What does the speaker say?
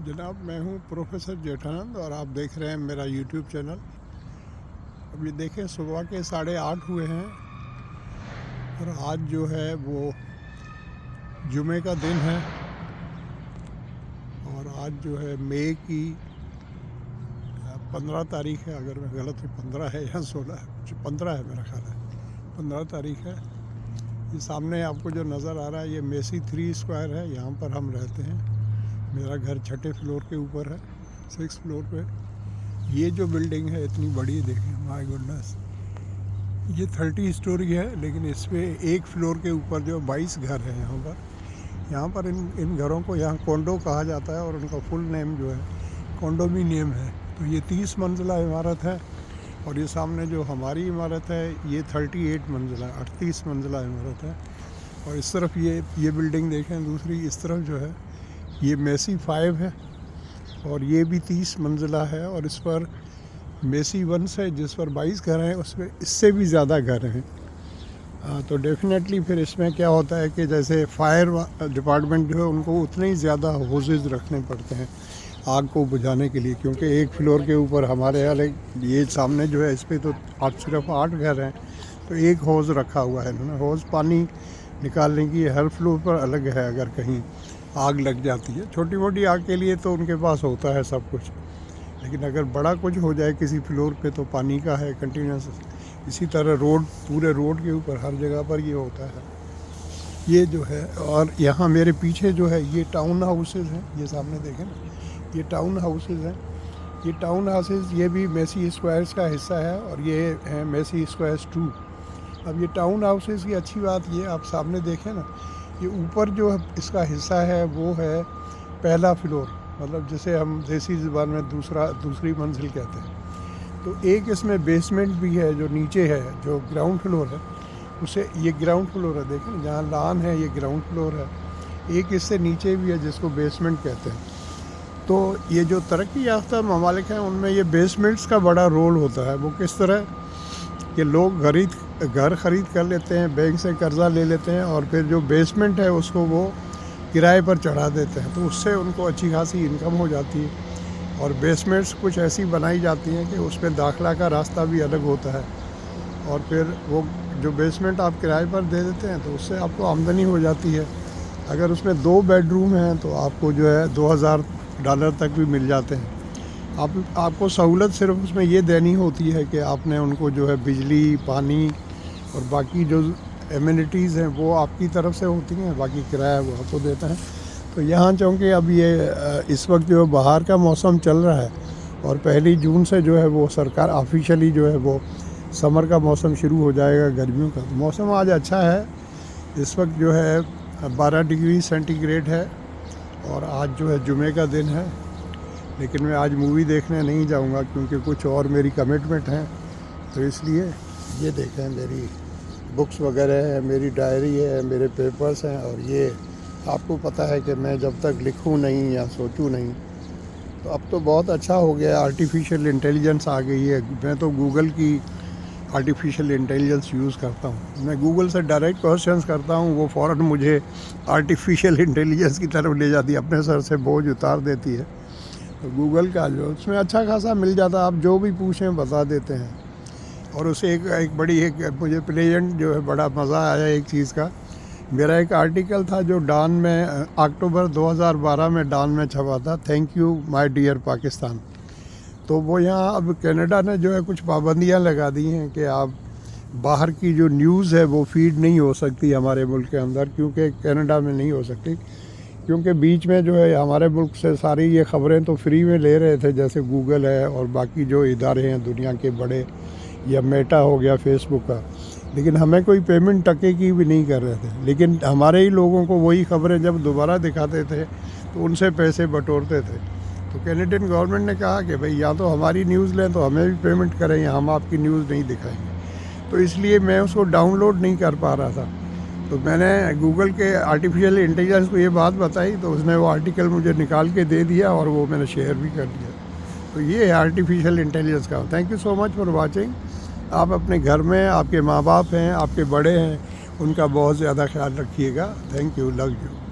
जनाब, मैं हूं प्रोफेसर जेठानंद और आप देख रहे हैं मेरा यूट्यूब चैनल। अभी देखें, सुबह के 8:30 हुए हैं और आज जो है वो जुमे का दिन है और आज जो है मई की 15 तारीख है। अगर मैं गलत हूँ 15 है या 16 है, 15 है मेरा ख्याल है, 15 तारीख है। ये सामने आपको जो नज़र आ रहा है ये मेसी 3 स्क्वायर है। यहाँ पर हम रहते हैं। मेरा घर छठे फ्लोर के ऊपर है, 6 फ्लोर पे। ये जो बिल्डिंग है इतनी बड़ी, देखें, माय गुडनेस, ये 30 स्टोरी है, लेकिन इस पर एक फ्लोर के ऊपर जो 22 घर हैं यहाँ पर इन घरों को यहाँ कोंडो कहा जाता है और उनका फुल नेम जो है कॉन्डोमिनियम है। तो ये 30 मंजिला इमारत है और ये सामने जो हमारी इमारत है ये 38 मंजिला 38 मंजिला इमारत है। और इस तरफ ये बिल्डिंग देखें दूसरी, इस तरफ जो है ये मेसी 5 है और ये भी 30 मंजिला है और इस पर मेसी 1 है जिस पर 22 घर हैं, उस पर इससे भी ज़्यादा घर हैं। तो डेफिनेटली फिर इसमें क्या होता है कि जैसे फायर डिपार्टमेंट जो है उनको उतने ही ज़्यादा होजेज रखने पड़ते हैं आग को बुझाने के लिए, क्योंकि एक फ्लोर के ऊपर हमारे वाले ये सामने जो है इस पर तो सिर्फ 8 घर हैं, तो एक होज़ रखा हुआ है इन्होंने। होज़ पानी निकालने की हर फ्लोर पर अलग है। अगर कहीं आग लग जाती है, छोटी मोटी आग के लिए तो उनके पास होता है सब कुछ, लेकिन अगर बड़ा कुछ हो जाए किसी फ्लोर पे तो पानी का है कंटिन्यूस। इसी तरह पूरे रोड के ऊपर हर जगह पर ये होता है। ये जो है, और यहाँ मेरे पीछे जो है ये टाउन हाउसेज हैं, ये सामने देखें ना, ये टाउन हाउसेज हैं। ये टाउन हाउसेज ये भी मेसी स्क्वायर्स का हिस्सा है और ये है मेसी स्क्वायर्स 2। अब ये टाउन हाउसेज की अच्छी बात ये, आप सामने देखें ना, ये ऊपर जो इसका हिस्सा है वो है पहला फ्लोर, मतलब जिसे हम देसी ज़बान में दूसरी मंजिल कहते हैं। तो एक इसमें बेसमेंट भी है जो नीचे है, जो ग्राउंड फ्लोर है, उसे ये ग्राउंड फ्लोर है। देखें जहाँ लान है ये ग्राउंड फ्लोर है। एक इससे नीचे भी है जिसको बेसमेंट कहते हैं। तो ये जो तरक्की याफ्ता ममालिक हैं उनमें ये बेसमेंट्स का बड़ा रोल होता है। वो किस तरह कि लोग घर ख़रीद कर लेते हैं, बैंक से कर्ज़ा ले लेते हैं और फिर जो बेसमेंट है उसको वो किराए पर चढ़ा देते हैं, तो उससे उनको अच्छी खासी इनकम हो जाती है। और बेसमेंट्स कुछ ऐसी बनाई जाती हैं कि उसमें दाखिला का रास्ता भी अलग होता है और फिर वो जो बेसमेंट आप किराए पर दे देते हैं तो उससे आपको आमदनी हो जाती है। अगर उसमें 2 बेडरूम हैं तो आपको जो है $2000 तक भी मिल जाते हैं। आपको सहूलत सिर्फ उसमें ये देनी होती है कि आपने उनको जो है बिजली, पानी और बाकी जो एमिनिटीज़ हैं वो आपकी तरफ से होती हैं, बाकी किराया वो आपको देता है। तो यहाँ चूँकि अब ये इस वक्त जो बाहर का मौसम चल रहा है और 1 जून से जो है वो सरकार ऑफिशियली जो है वो समर का मौसम शुरू हो जाएगा, गर्मियों का। तो मौसम आज अच्छा है। इस वक्त जो है 12 डिग्री सेंटीग्रेड है और आज जो है जुमे का दिन है, लेकिन मैं आज मूवी देखने नहीं जाऊंगा क्योंकि कुछ और मेरी कमिटमेंट हैं। तो इसलिए ये देखें, मेरी बुक्स वगैरह है, मेरी डायरी है, मेरे पेपर्स हैं। और ये आपको पता है कि मैं जब तक लिखूं नहीं या सोचूं नहीं, तो अब तो बहुत अच्छा हो गया, आर्टिफिशियल इंटेलिजेंस आ गई है। मैं तो गूगल की आर्टिफिशियल इंटेलिजेंस यूज़ करता हूँ। मैं गूगल से डायरेक्ट क्वेश्चंस करता हूँ, वो फ़ौरन मुझे आर्टिफिशियल इंटेलिजेंस की तरफ ले जाती है, अपने सर से बोझ उतार देती है। तो गूगल का जो उसमें अच्छा खासा मिल जाता है, आप जो भी पूछें बता देते हैं। और उसे एक मुझे प्लेजेंट जो है बड़ा मज़ा आया एक चीज़ का। मेरा एक आर्टिकल था जो डान में अक्टूबर 2012 में डान में छपा था, thank you my dear Pakistan. तो वो यहाँ अब कनाडा ने जो है कुछ पाबंदियाँ लगा दी हैं कि आप बाहर की जो न्यूज़ है वो फीड नहीं हो सकती हमारे मुल्क के अंदर, क्योंकि कनाडा में नहीं हो सकती, क्योंकि बीच में जो है हमारे मुल्क से सारी ये ख़बरें तो फ्री में ले रहे थे, जैसे गूगल है और बाकी जो इदारे हैं दुनिया के बड़े, या मेटा हो गया फेसबुक का, लेकिन हमें कोई पेमेंट टके की भी नहीं कर रहे थे। लेकिन हमारे ही लोगों को वही ख़बरें जब दोबारा दिखाते थे तो उनसे पैसे बटोरते थे। तो कैनेडियन गवर्नमेंट ने कहा कि भाई या तो हमारी न्यूज़ लें तो हमें भी पेमेंट करें, या हम आपकी न्यूज़ नहीं दिखाएंगे। तो इसलिए मैं उसको डाउनलोड नहीं कर पा रहा था। तो मैंने गूगल के आर्टिफिशियल इंटेलिजेंस को ये बात बताई, तो उसने वो आर्टिकल मुझे निकाल के दे दिया और वो मैंने शेयर भी कर दिया। तो ये है आर्टिफिशियल इंटेलिजेंस का। Thank you so much for watching. आप अपने घर में, आपके माँ बाप हैं, आपके बड़े हैं, उनका बहुत ज़्यादा ख्याल रखिएगा। Thank you, love you.